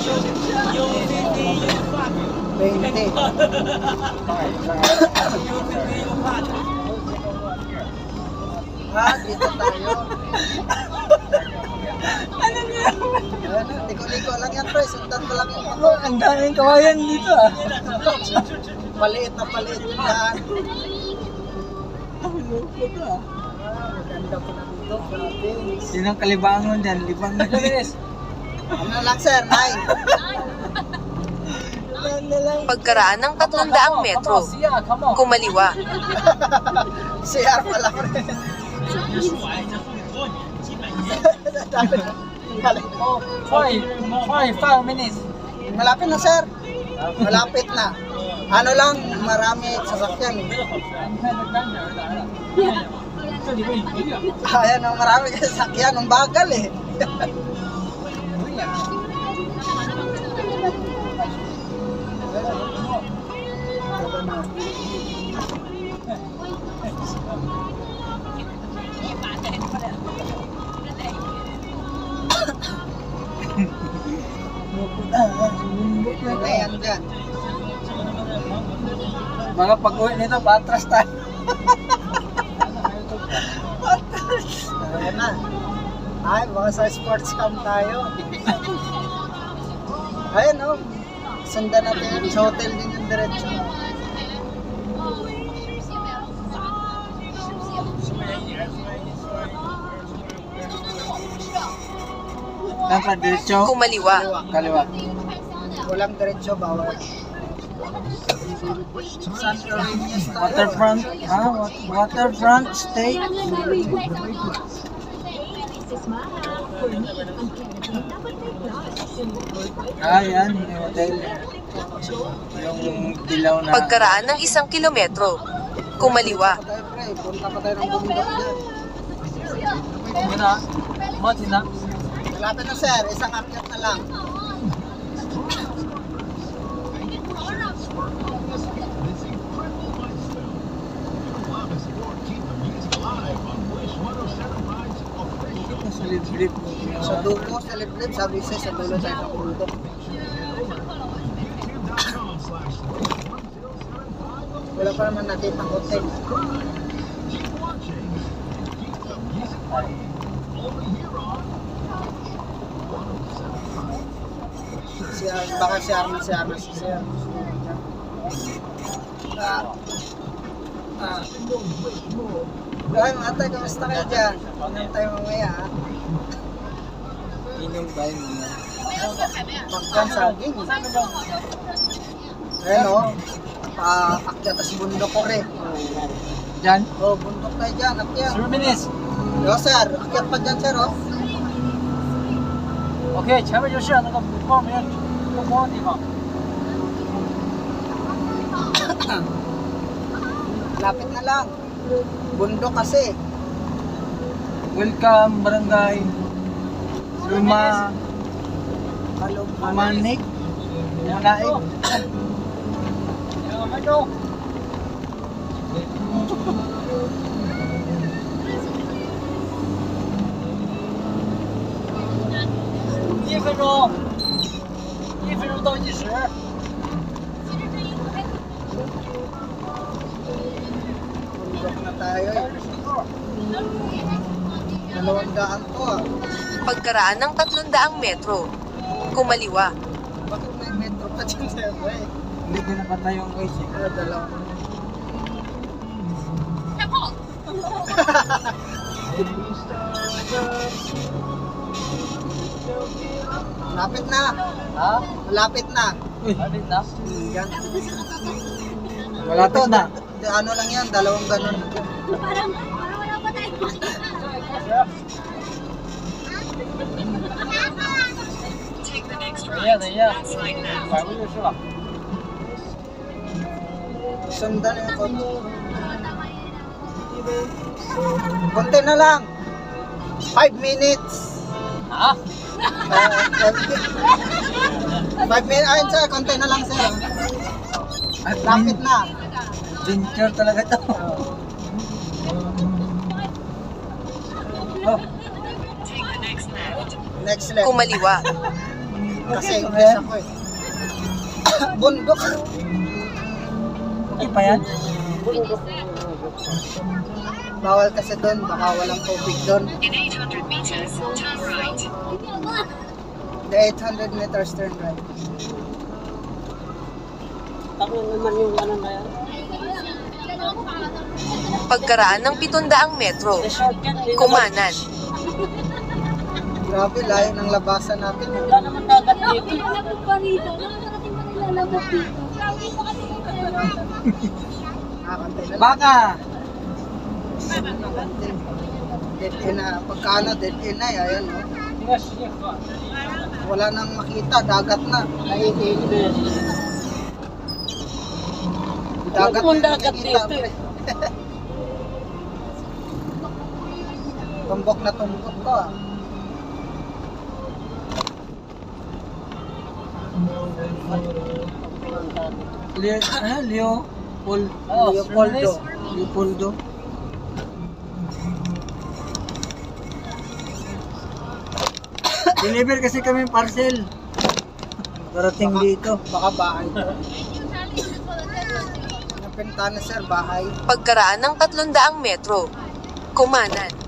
20. Dito tayo. Ano niya? Ano, liko-liko lang yan, pre. Sundan ko lang yung Oh, ang daming kawayan dito ah. paliit na paliit yung daan. Ang loko to ah. Maganda po na dito. Grabe. Sino ang kalibangon dyan? Libang na bilis. Ano lang, sir? 9. Pagkaraan ng 300 metro, kumaliwa. CR pala, pre. Oh, 5 minutes. Malapit na, sir. Malapit na. Ano lang, marami sasakyan. Ayan, marami sasakyan. Ang bagal eh. Ayan dyan. Mga pag-uwi nito, patras tayo. Ayan na. Ay, mga sa sports camp tayo. Ayan o. Sundan natin yung sa hotel din yung diretso. Dapat diretso. Kumaliwa. Kaliwa. Walang diretso, bawal. Santorini tayo. Waterfront. Waterfront stay. Yan. Yung hotel. Yung dilaw na. Pagkaraan ng 1 kilometro, kumaliwa. Tayo, pre. Punta pa tayo ng bundok dyan. Muna. Mati na. Malapit na, sir. Isang akyat na lang. Sa liblib. Sa dulo, sa liblib, sabi siya, sa dulo tayo ng bundok. Wala pa naman nakita ang hotel. Baka si Arman si Sir. Ay, mga tayo, kamusta kayo dyan? Inom tayo mamaya, ha? Inom tayo muna. Pagkan saging. Ayan, o. Akyat sa bundok ko rin. Dyan. Bundok tayo dyan, akyat. 3 minutes. Yo, sir. Akyat pa dyan, sir, o. OK，前面就是那个报名录光的地方。 Lapit na lang. Bundok kasi. Welcome Barangay Manik. Manaig.1分钟倒计时。 Bundok na tayo, eh. 200 to, ah. Pagkaraan ng 300 metro, kumaliwa. Bakit may metro pa dyan, sir? Hindi ko napatay yung voice eh. Dalawa. Lapit na. Ha? Malapit na. Malapit na? Yan. Malapit na. Ano lang yan, dalawang ganun. Parang wala pa tayo. Ayan. 5个就是了。 Sundan yung konti. Konti na lang. 5 minutes. Ha? 5 minutes. Ayun, sir, konti na lang, sir. Lapit na. Venture talaga to. Oh. Next left. Kumaliwa. Kasi English ako eh. Bundok. Okay pa yan? Bawal kasi doon, baka walang tubig doon. The 800 meters turn right. Takbo naman yung ano na yan. Pagkaraan ng 700 metro, The shortcut. kumanan. Grabe, layo ng labasan natin. Wala naman dagat dito. Nilalabot pa rito. Nakakarating pa nilalabot dito. Grabe pa kasi yung Nakakantay na lang. Baka! Dead end na. Pagkaano, dead end na. Ayan, no? Wala nang makita. Dagat na. Dagat Ano na dagat nakikita, dito pre. Tumbok na tumbok to ah. Leo? Leopoldo. Deliver kasi kami parcel. Darating dito. Baka bahay to. Napintana sir, bahay. Pagkaraan ng 300 metro, kumanan.